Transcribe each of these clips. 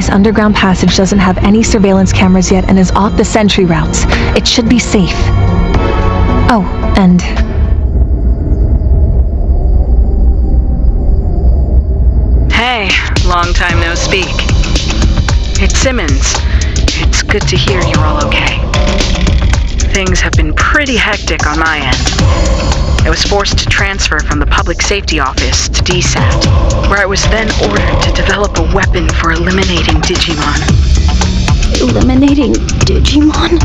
This underground passage doesn't have any surveillance cameras yet and is off the sentry routes. It should be safe. Oh, and... Hey, long time no speak. It's Simmons. It's good to hear you're all okay. Things have been pretty hectic on my end. I was forced to transfer from the Public Safety Office to DSAT, where I was then ordered to develop a weapon for eliminating Digimon. Eliminating Digimon?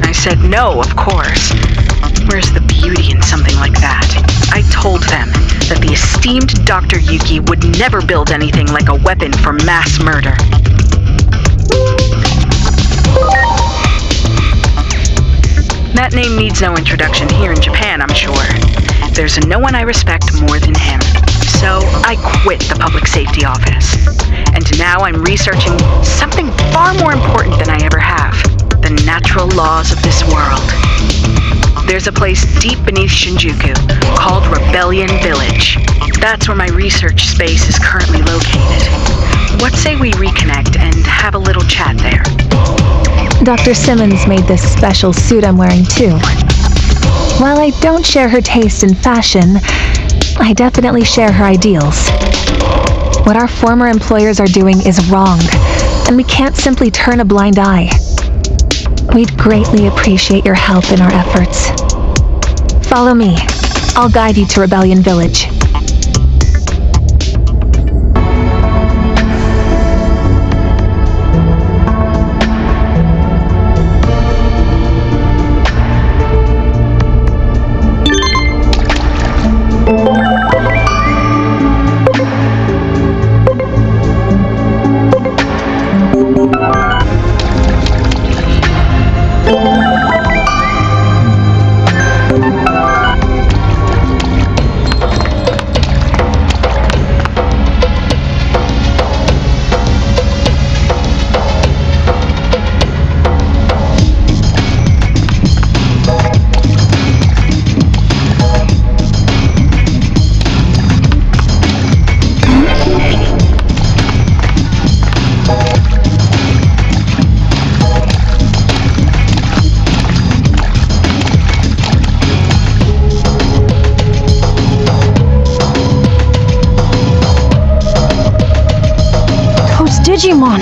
I said no, of course. Where's the beauty in something like that? I told them that the esteemed Dr. Yuki would never build anything like a weapon for mass murder. That name needs no introduction here in Japan, I'm sure. There's no one I respect more than him. So I quit the Public Safety Office. And now I'm researching something far more important than I ever have. The natural laws of this world. There's a place deep beneath Shinjuku called Rebellion Village. That's where my research space is currently located. What say we reconnect and have a little chat there? Dr. Simmons made this special suit I'm wearing too. While I don't share her taste in fashion, I definitely share her ideals. What our former employers are doing is wrong, and we can't simply turn a blind eye. We'd greatly appreciate your help in our efforts. Follow me. I'll guide you to Rebellion Village. Digimon!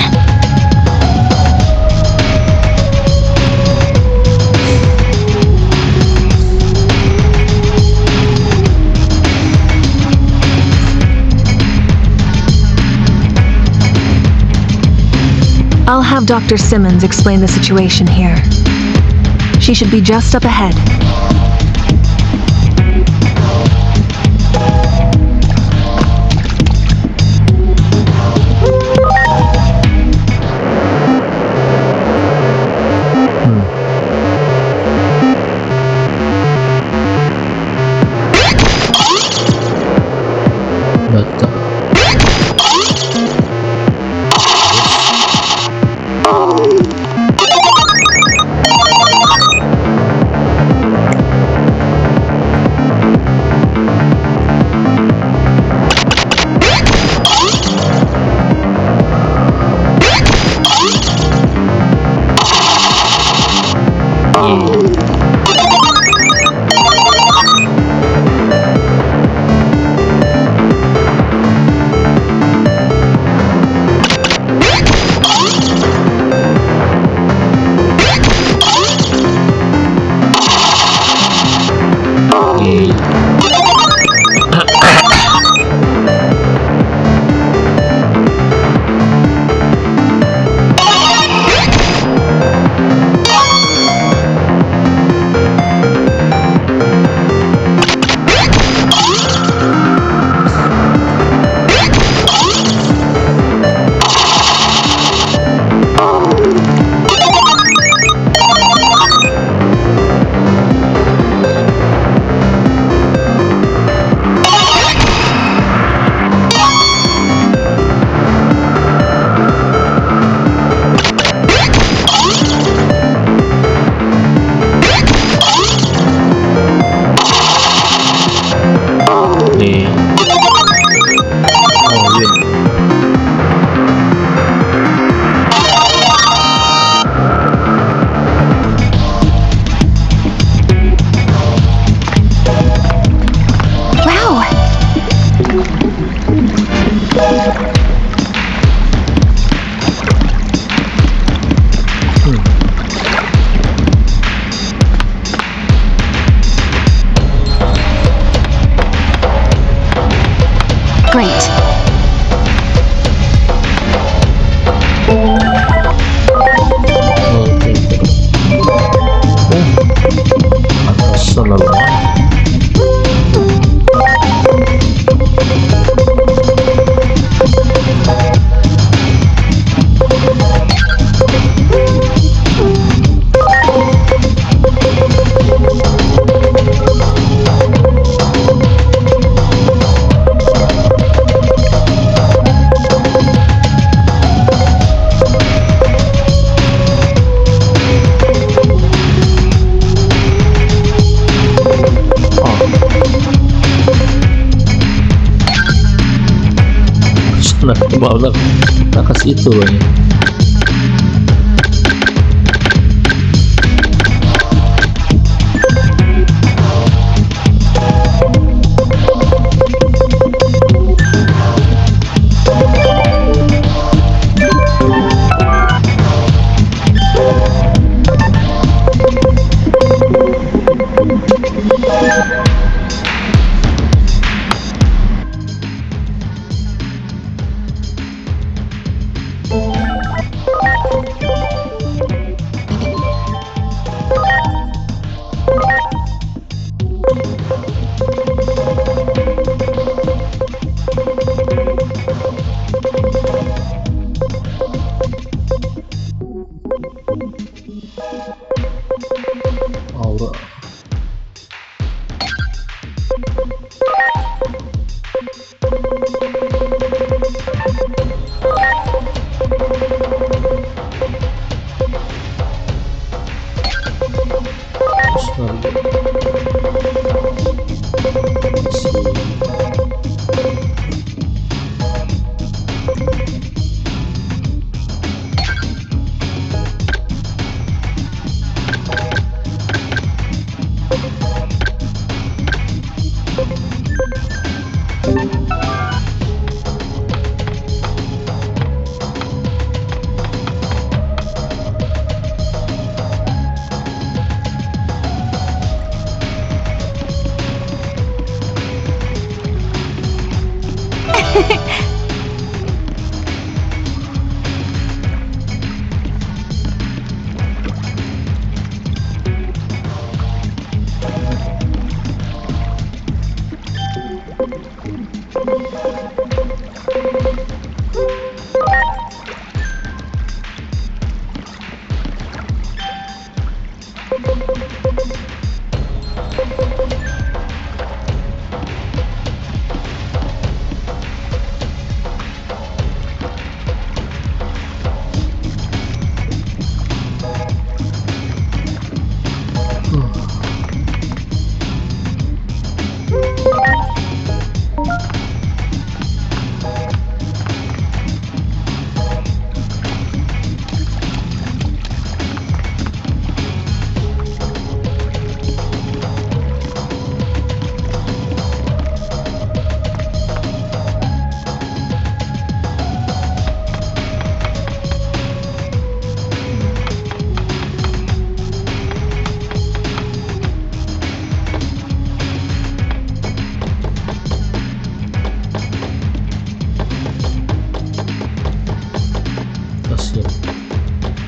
I'll have Dr. Simmons explain the situation here. She should be just up ahead. cuma udah kasih itu loh. Aura.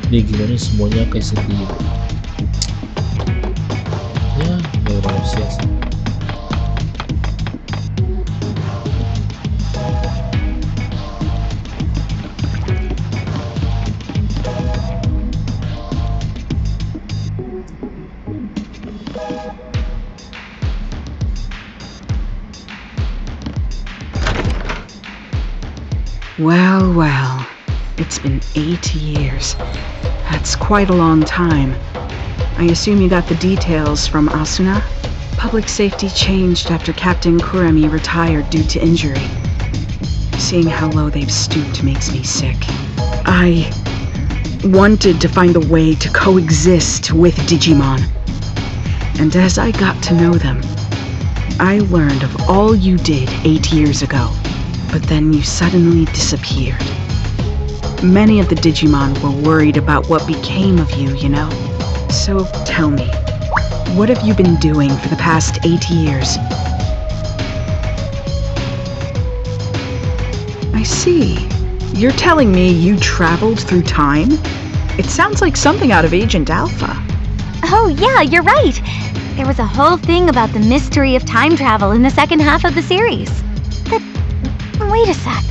Dia gimana semuanya kayak sendiri ya, kayak manusia sih. Well, well, it's been 8 years. That's quite a long time. I assume you got the details from Asuna? Public safety changed after Captain Kuremi retired due to injury. Seeing how low they've stooped makes me sick. I wanted to find a way to coexist with Digimon. And as I got to know them, I learned of all you did 8 years ago. But then you suddenly disappeared. Many of the Digimon were worried about what became of you, you know? So tell me, what have you been doing for the past 8 years? I see. You're telling me you traveled through time? It sounds like something out of Agent Alpha. Oh yeah, you're right. There was a whole thing about the mystery of time travel in the second half of the series. But wait a sec.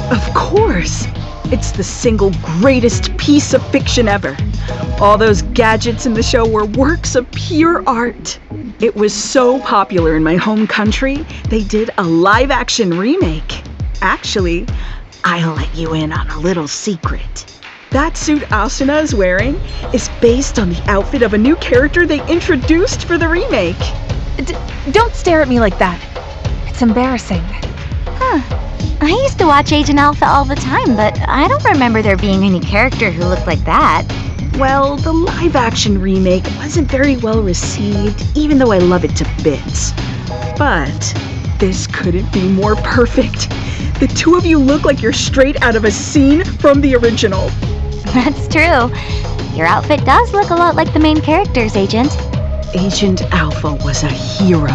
Of course! It's the single greatest piece of fiction ever. All those gadgets in the show were works of pure art. It was so popular in my home country, they did a live-action remake. Actually, I'll let you in on a little secret. That suit Asuna is wearing is based on the outfit of a new character they introduced for the remake. Don't stare at me like that. It's embarrassing. Huh. I used to watch Agent Alpha all the time, but I don't remember there being any character who looked like that. Well, the live-action remake wasn't very well received, even though I love it to bits. But this couldn't be more perfect. The two of you look like you're straight out of a scene from the original. That's true. Your outfit does look a lot like the main character's, Agent. Agent Alpha was a hero.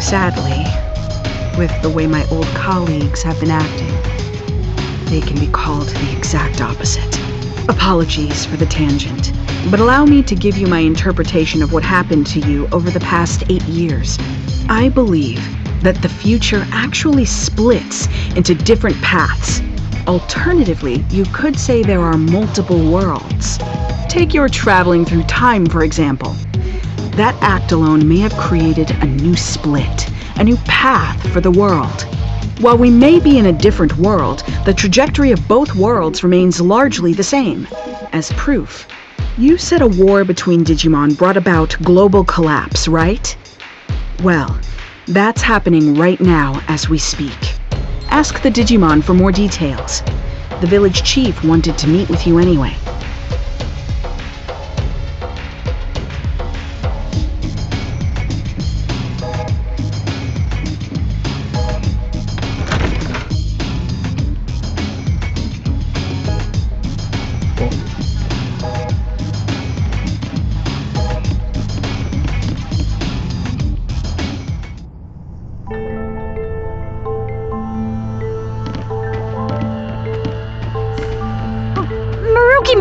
Sadly, with the way my old colleagues have been acting, they can be called the exact opposite. Apologies for the tangent, but allow me to give you my interpretation of what happened to you over the past 8 years. I believe that the future actually splits into different paths. Alternatively, you could say there are multiple worlds. Take your traveling through time, for example. That act alone may have created a new split, a new path for the world. While we may be in a different world, the trajectory of both worlds remains largely the same. As proof, you said a war between Digimon brought about global collapse, right? Well, that's happening right now as we speak. Ask the Digimon for more details. The village chief wanted to meet with you anyway.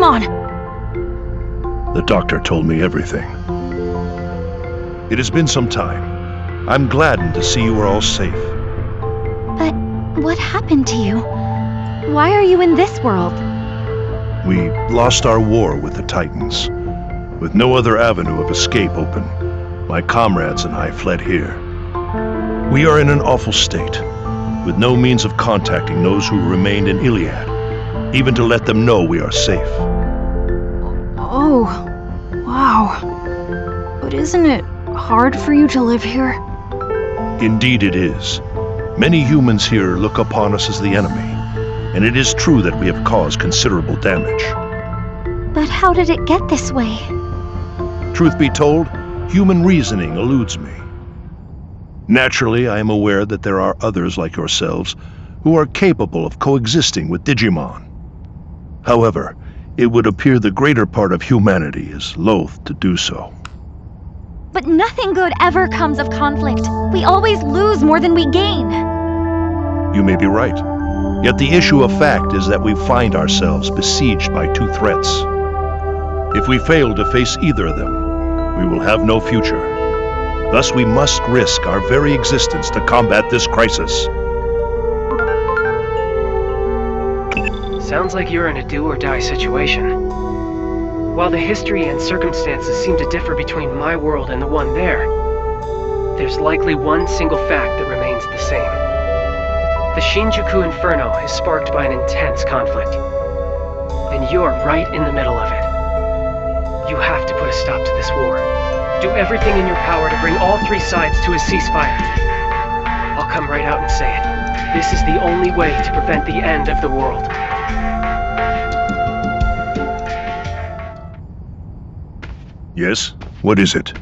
Digimon! The doctor told me everything. It has been some time. I'm gladdened to see you are all safe. But what happened to you? Why are you in this world? We lost our war with the Titans. With no other avenue of escape open, my comrades and I fled here. We are in an awful state, with no means of contacting those who remained in Iliad, even to let them know we are safe. Oh, wow. But isn't it hard for you to live here? Indeed it is. Many humans here look upon us as the enemy, and it is true that we have caused considerable damage. But how did it get this way? Truth be told, human reasoning eludes me. Naturally, I am aware that there are others like yourselves who are capable of coexisting with Digimon. However, it would appear the greater part of humanity is loath to do so. But nothing good ever comes of conflict. We always lose more than we gain. You may be right. Yet the issue of fact is that we find ourselves besieged by two threats. If we fail to face either of them, we will have no future. Thus we must risk our very existence to combat this crisis. Sounds like you're in a do-or-die situation. While the history and circumstances seem to differ between my world and the one there, there's likely one single fact that remains the same. The Shinjuku Inferno is sparked by an intense conflict, and you're right in the middle of it. You have to put a stop to this war. Do everything in your power to bring all three sides to a ceasefire. I'll come right out and say it. This is the only way to prevent the end of the world. Yes? What is it?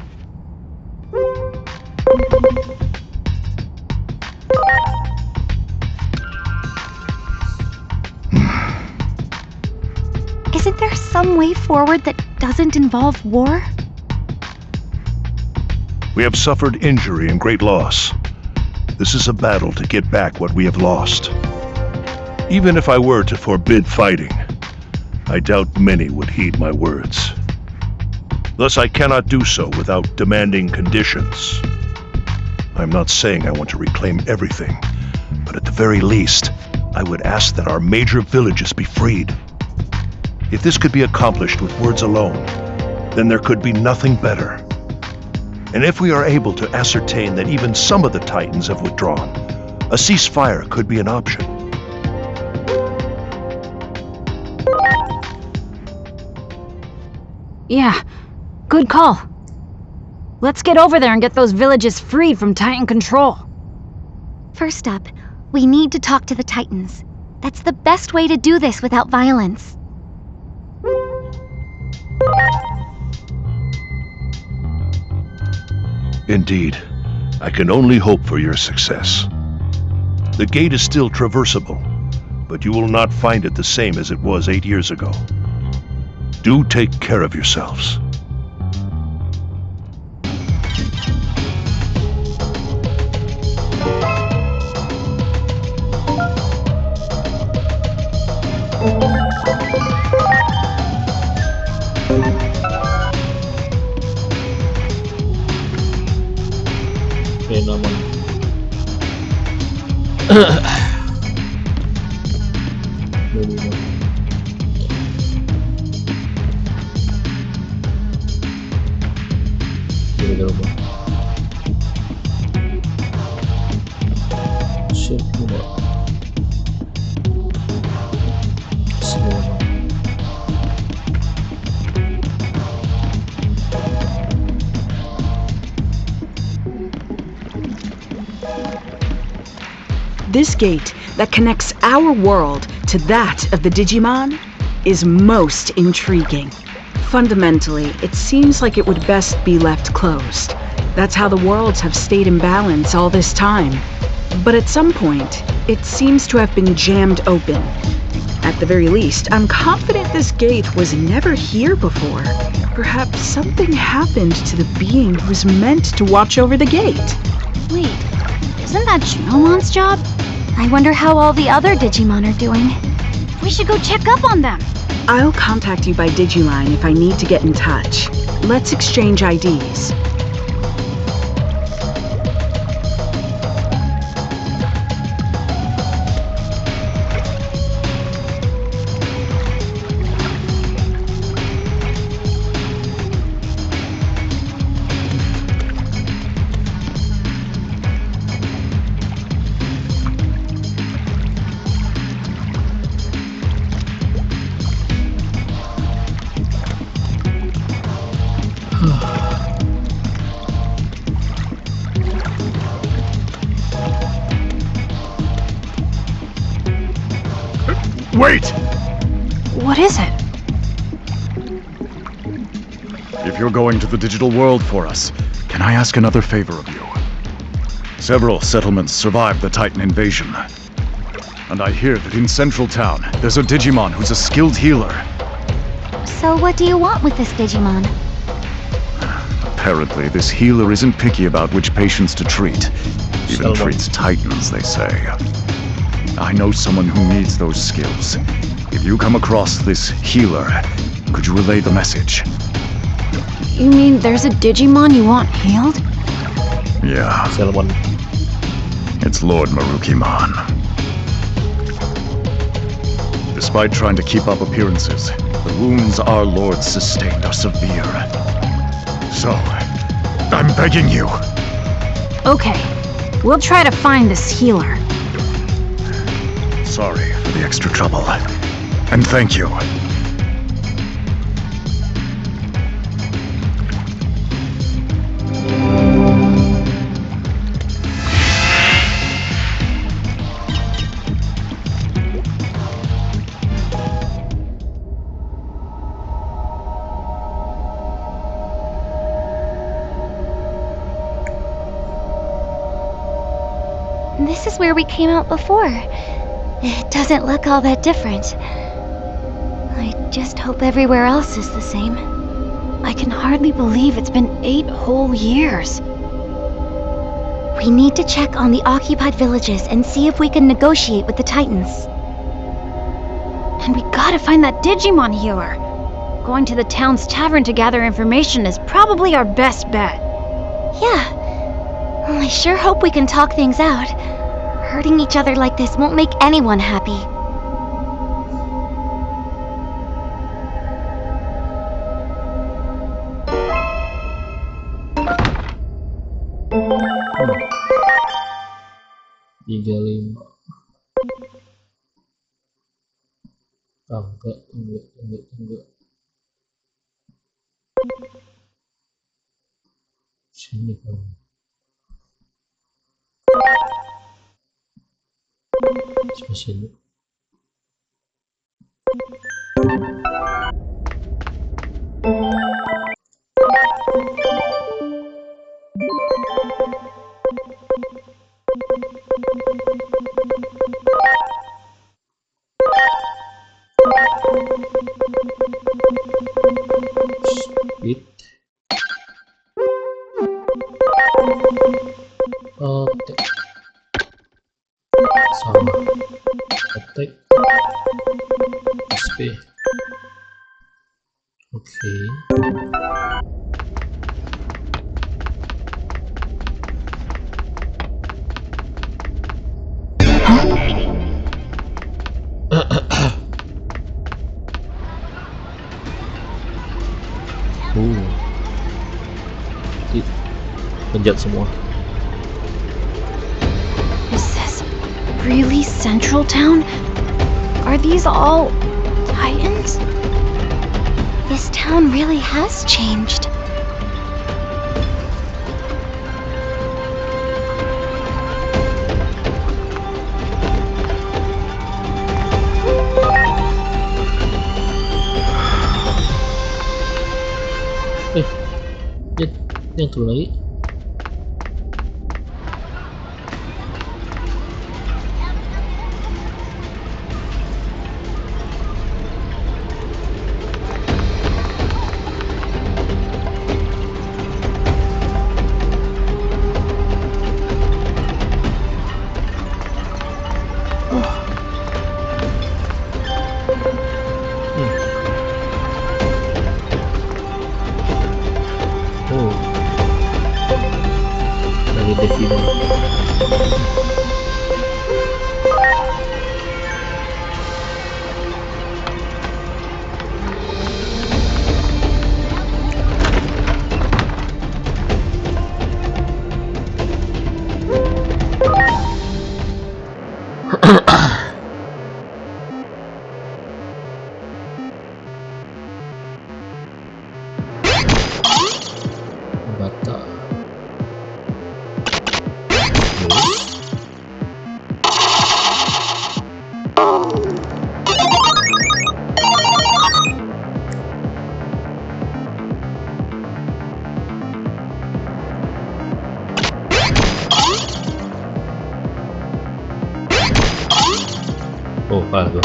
Isn't there some way forward that doesn't involve war? We have suffered injury and great loss. This is a battle to get back what we have lost. Even if I were to forbid fighting, I doubt many would heed my words. Thus, I cannot do so without demanding conditions. I'm not saying I want to reclaim everything, but at the very least, I would ask that our major villages be freed. If this could be accomplished with words alone, then there could be nothing better. And if we are able to ascertain that even some of the Titans have withdrawn, a ceasefire could be an option. Yeah, good call. Let's get over there and get those villages freed from Titan control. First up, we need to talk to the Titans. That's the best way to do this without violence. Indeed, I can only hope for your success. The gate is still traversable, but you will not find it the same as it was 8 years ago. Do take care of yourselves. Oke, namun Digimon. Gara-gara apa? Shit, gimana? Semoga. This gate that connects our world to that of the Digimon is most intriguing. Fundamentally, it seems like it would best be left closed. That's how the worlds have stayed in balance all this time. But at some point, it seems to have been jammed open. At the very least, I'm confident this gate was never here before. Perhaps something happened to the being who was meant to watch over the gate. Wait, isn't that Junomon's job? I wonder how all the other Digimon are doing. We should go check up on them. I'll contact you by Digiline if I need to get in touch. Let's exchange IDs. Wait! What is it? If you're going to the digital world for us, can I ask another favor of you? Several settlements survived the Titan invasion. And I hear that in Central Town, there's a Digimon who's a skilled healer. So what do you want with this Digimon? Apparently, this healer isn't picky about which patients to treat. Even Salmon. treats Titans, they say. I know someone who needs those skills. If you come across this healer, could you relay the message? You mean there's a Digimon you want healed? Yeah, Salmon. it's Lord Marukimon. Despite trying to keep up appearances, the wounds our lord sustained are severe. So, I'm begging you. Okay, we'll try to find this healer. Sorry for the extra trouble. And thank you. This is where we came out before. It doesn't look all that different. I just hope everywhere else is the same. I can hardly believe it's been 8 whole years. We need to check on the occupied villages and see if we can negotiate with the Titans. And we gotta find that Digimon healer. Going to the town's tavern to gather information is probably our best bet. Yeah. Well, I sure hope we can talk things out. Hurting each other like this won't make anyone happy. Tiga lima. Agak, enggak. Sini kan. Sebelah sini. Speed. Attack. Sama. Attack. SP. Oke. Ih, penjat semua. Is this really Central Town? Are these all Titans? This town really has changed. Yang turun lagi. Oh, dari Digimon. Bata. Oh, kalah tuh.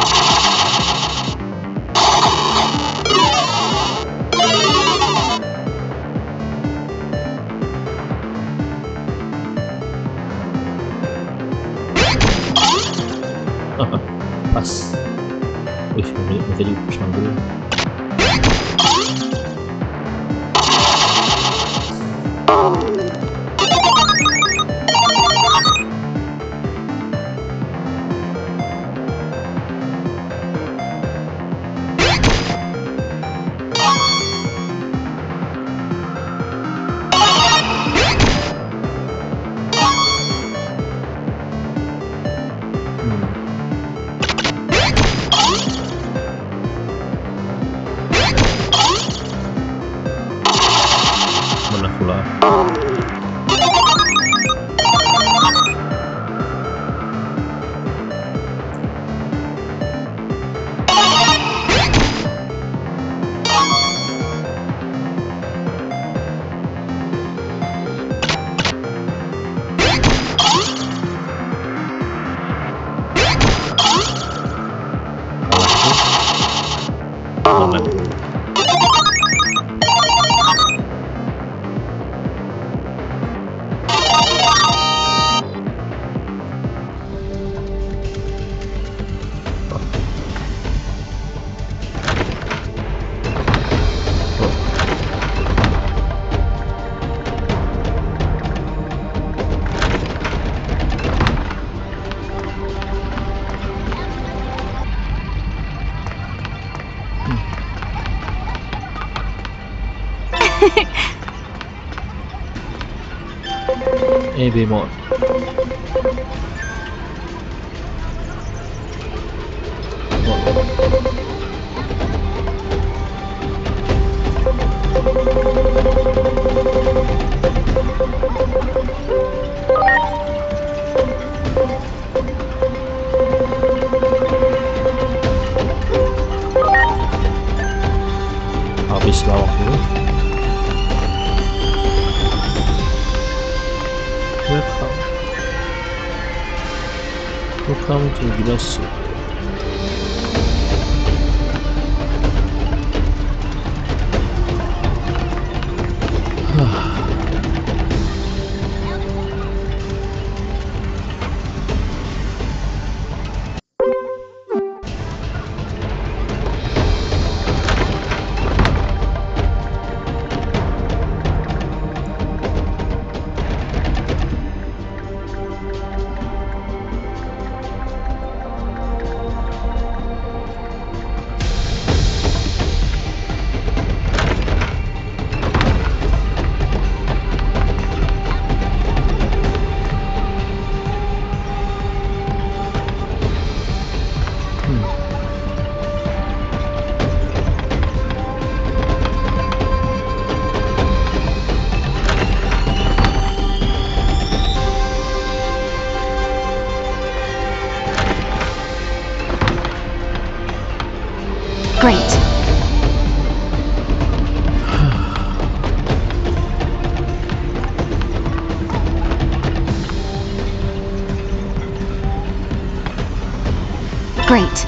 Pas. Wih, bisa di push dulu. Mana pula? Kalah tuh. Mana? Bemol. Habislah waktu. Welcome to Gilasi. Great. Great.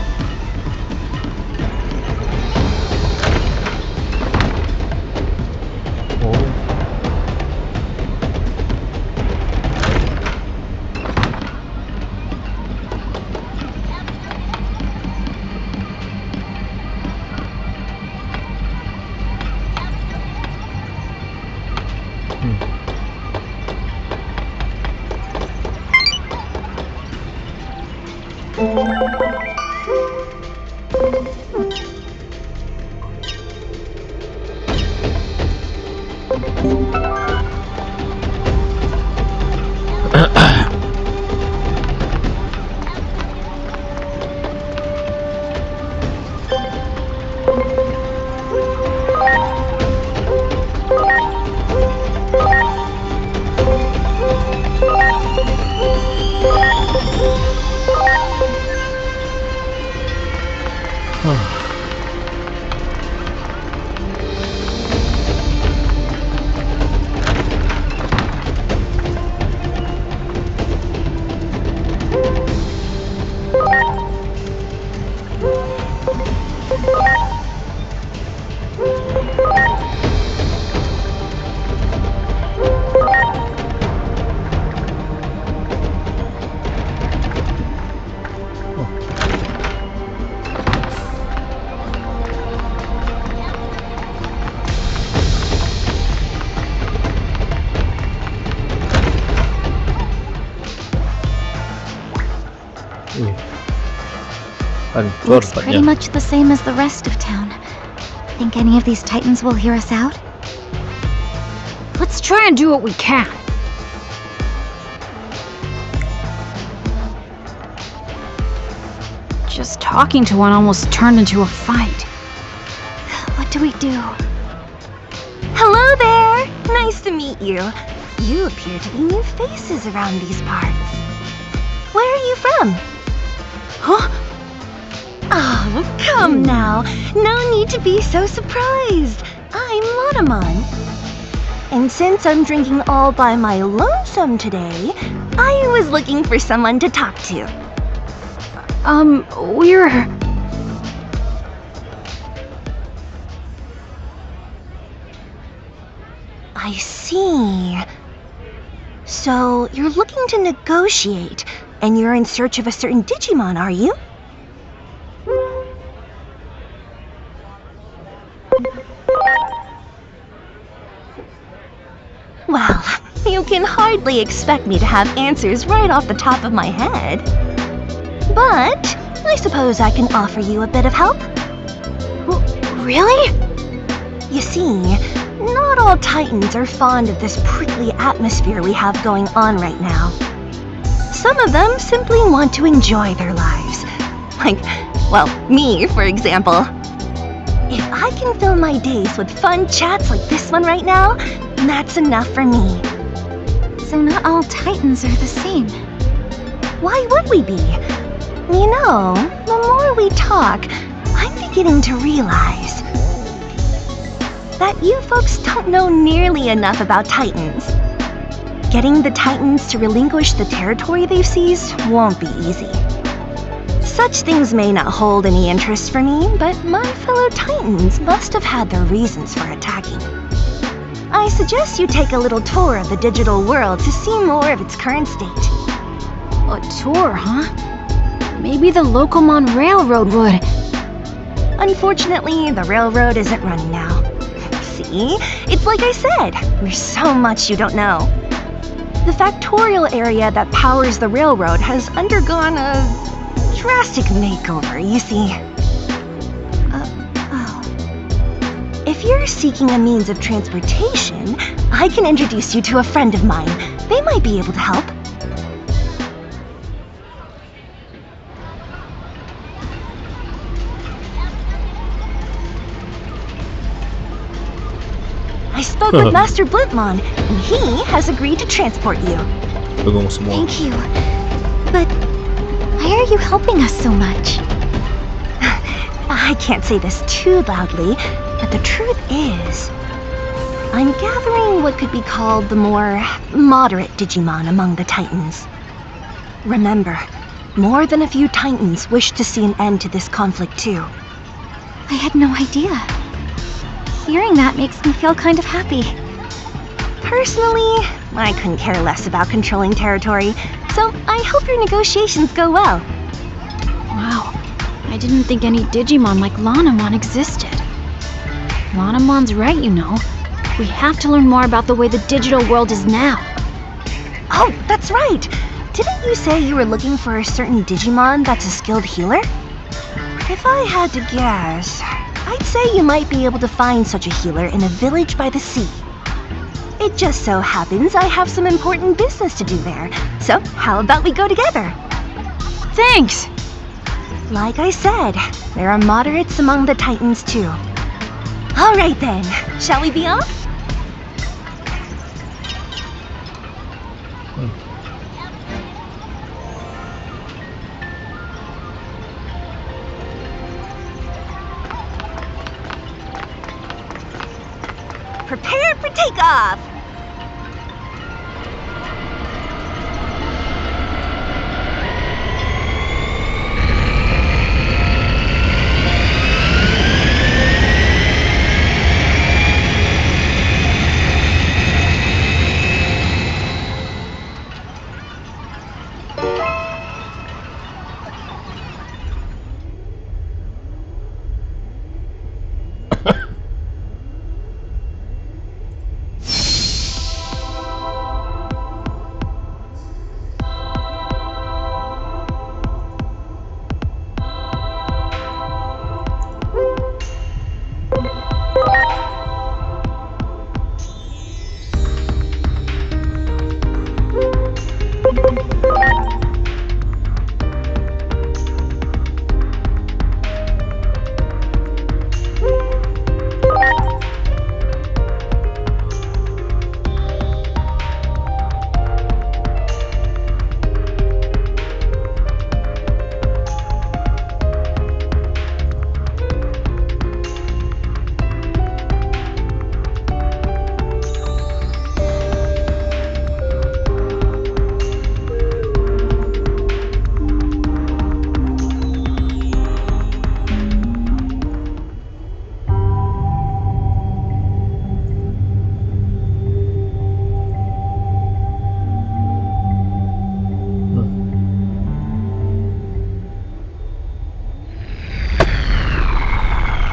Looks pretty much the same as the rest of town. Think any of these titans will hear us out? Let's try and do what we can. Just talking to one almost turned into a fight. What do we do? Hello there! Nice to meet you. You appear to be new faces around these parts. Where are you from? Huh? Oh, come now. No need to be so surprised. I'm Monomon. And since I'm drinking all by my lonesome today, I was looking for someone to talk to. We're... I see. So, you're looking to negotiate, and you're in search of a certain Digimon, are you? Well, you can hardly expect me to have answers right off the top of my head. But I suppose I can offer you a bit of help. Really? You see, not all Titans are fond of this prickly atmosphere we have going on right now. Some of them simply want to enjoy their lives. Like, well, me, for example. If I can fill my days with fun chats like this one right now, and that's enough for me. So not all Titans are the same. Why would we be? You know, the more we talk, I'm beginning to realize that you folks don't know nearly enough about Titans. Getting the Titans to relinquish the territory they've seized won't be easy. Such things may not hold any interest for me, but my fellow Titans must have had their reasons for attacking. I suggest you take a little tour of the digital world to see more of its current state. A tour, huh? Maybe the Locomon Railroad would. Unfortunately, the railroad isn't running now. See? It's like I said, there's so much you don't know. The factorial area that powers the railroad has undergone a drastic makeover, you see. If you're seeking a means of transportation, I can introduce you to a friend of mine. They might be able to help. I spoke with Master Blintmon, and he has agreed to transport you. Pegong semua. Thank you. But why are you helping us so much? I can't say this too loudly, but the truth is, I'm gathering what could be called the more moderate Digimon among the Titans. Remember, more than a few Titans wish to see an end to this conflict too. I had no idea. Hearing that makes me feel kind of happy. Personally, I couldn't care less about controlling territory, so I hope your negotiations go well. Wow, I didn't think any Digimon like Lanamon existed. Lanamon's right, you know. We have to learn more about the way the digital world is now. Oh, that's right! Didn't you say you were looking for a certain Digimon that's a skilled healer? If I had to guess, I'd say you might be able to find such a healer in a village by the sea. It just so happens I have some important business to do there, so how about we go together? Thanks! Like I said, there are moderates among the Titans too. Alright then, shall we be off? Prepare for takeoff!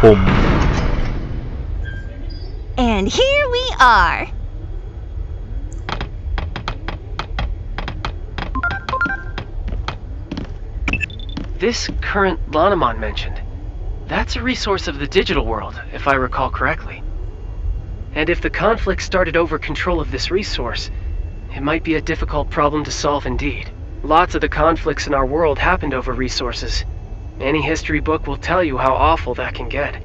Home. And here we are! This current Lanamon mentioned, that's a resource of the digital world, if I recall correctly. And if the conflict started over control of this resource, it might be a difficult problem to solve indeed. Lots of the conflicts in our world happened over resources. Any history book will tell you how awful that can get.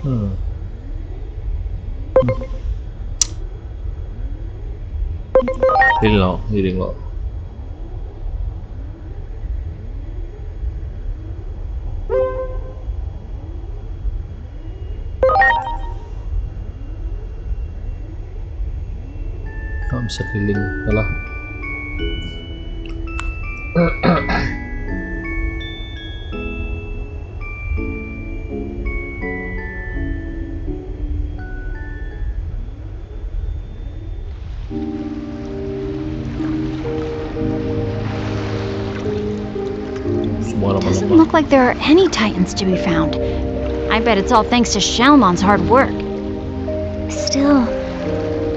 Hmm. Hiring lo. Nggak bisa keliling, salah. Semua Doesn't lama-lama. look like there are any titans to be found. I bet it's all thanks to Shalmon's hard work. Still,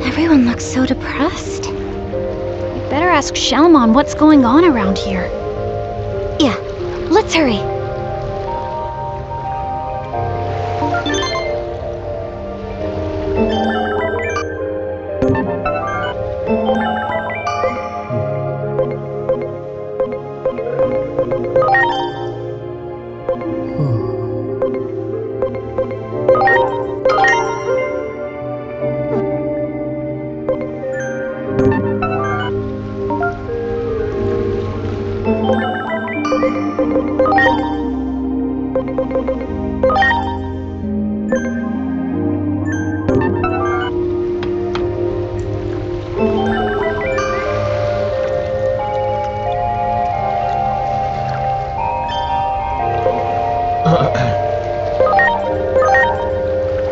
everyone looks so depressed. We better ask Shalmon what's going on around here. Yeah, let's hurry.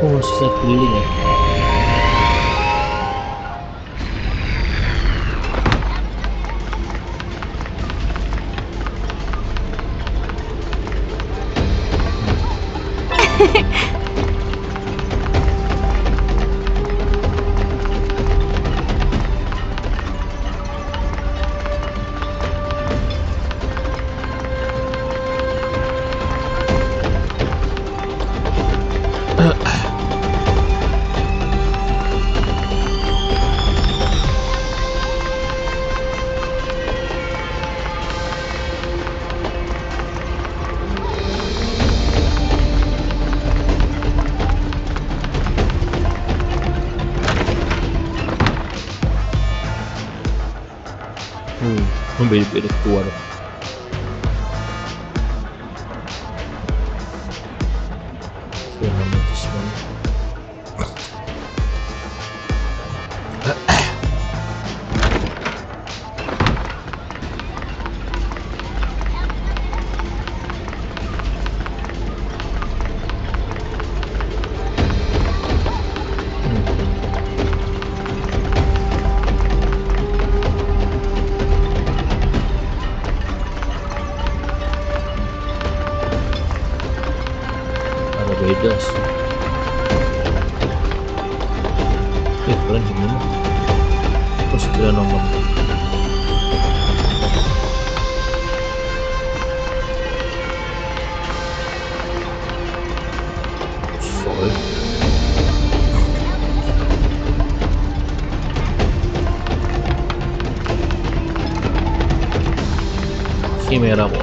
Oh, sisa keliling ya. Beda-beda tua deh. Beda sih. Keren gimana? Terus dia nomor. Sorry. Chimera mo.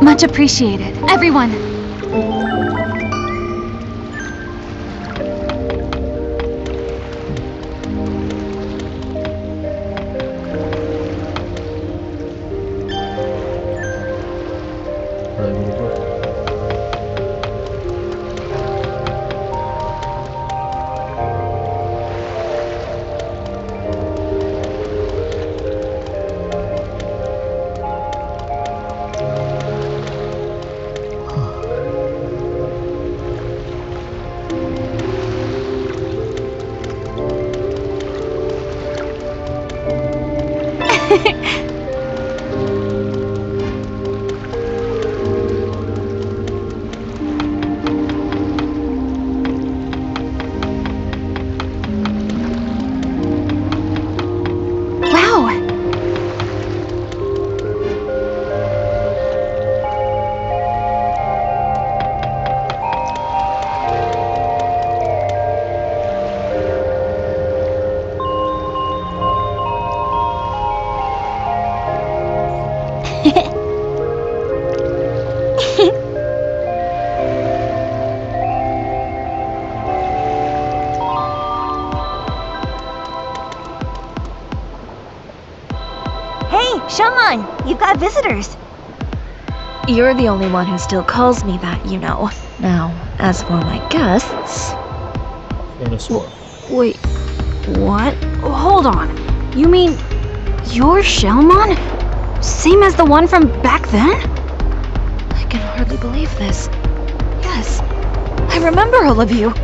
Much appreciated, everyone. Hey, Shaman, you've got visitors. You're the only one who still calls me that, you know. Now, as for my guests... Dinosaur. Wait, what? Hold on. You mean you're Shellmon? Same as the one from back then? I can hardly believe this. Yes, I remember all of you.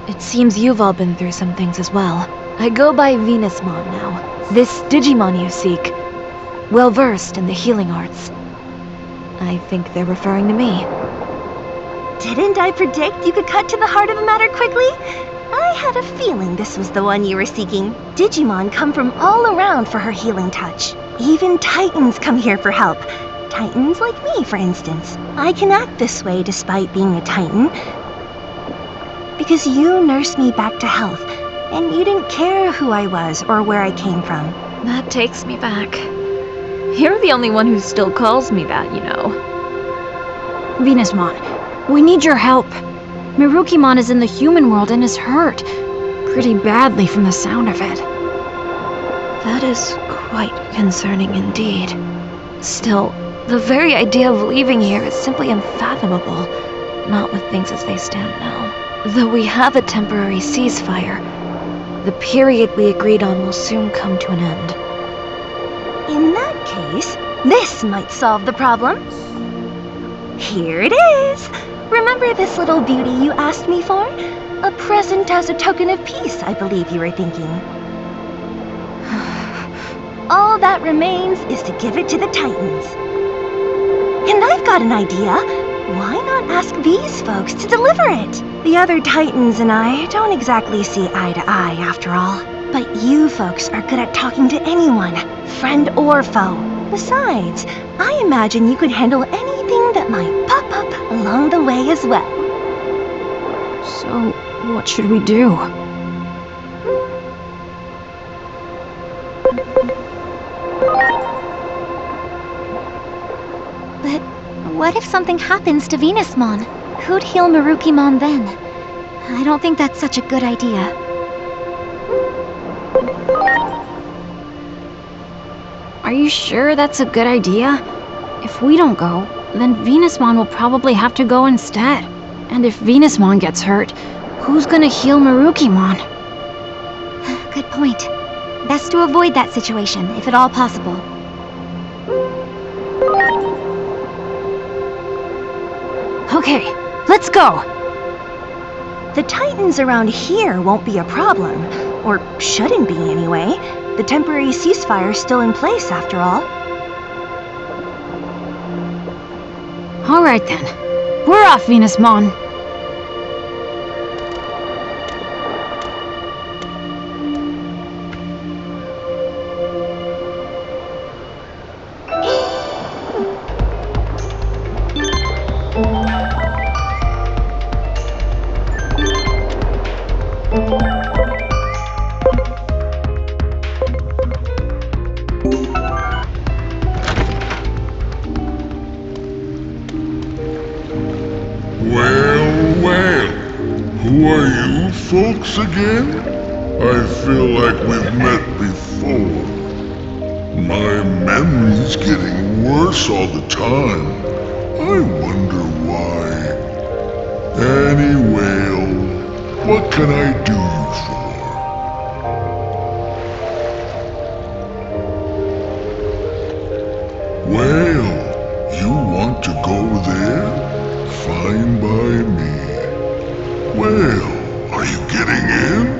It seems you've all been through some things as well. I go by Venusmon now. This Digimon you seek. Well versed in the healing arts. I think they're referring to me. Didn't I predict you could cut to the heart of the matter quickly? I had a feeling this was the one you were seeking. Digimon come from all around for her healing touch. Even Titans come here for help. Titans like me, for instance. I can act this way despite being a Titan. Because you nursed me back to health, and you didn't care who I was or where I came from. That takes me back. You're the only one who still calls me that, you know. Venusmon, we need your help. Mirukimon is in the human world and is hurt. Pretty badly from the sound of it. That is quite concerning indeed. Still, the very idea of leaving here is simply unfathomable, not with things as they stand now. Though we have a temporary ceasefire, the period we agreed on will soon come to an end. In that case, this might solve the problem. Here it is! Remember this little beauty you asked me for? A present as a token of peace, I believe you were thinking. All that remains is to give it to the Titans. And I've got an idea. Why not ask these folks to deliver it? The other Titans and I don't exactly see eye to eye, after all. But you folks are good at talking to anyone, friend or foe. Besides, I imagine you could handle anything that might pop up along the way as well. So, what should we do? But what if something happens to Venusmon? Who'd heal Mirukimon then? I don't think that's such a good idea. Are you sure that's a good idea? If we don't go, then Venusmon will probably have to go instead. And if Venusmon gets hurt, who's gonna heal Mirukimon? Good point. Best to avoid that situation, if at all possible. Okay, let's go! The Titans around here won't be a problem. Or shouldn't be, anyway. The temporary ceasefire's still in place, after all. Alright then. We're off, Venusmon. Well, who are you folks again? I feel like we've met before. My memory's getting worse all the time. I wonder why. Anyway, what can I do you for? Well, you want to go there? Fine by me. Well, are you getting in?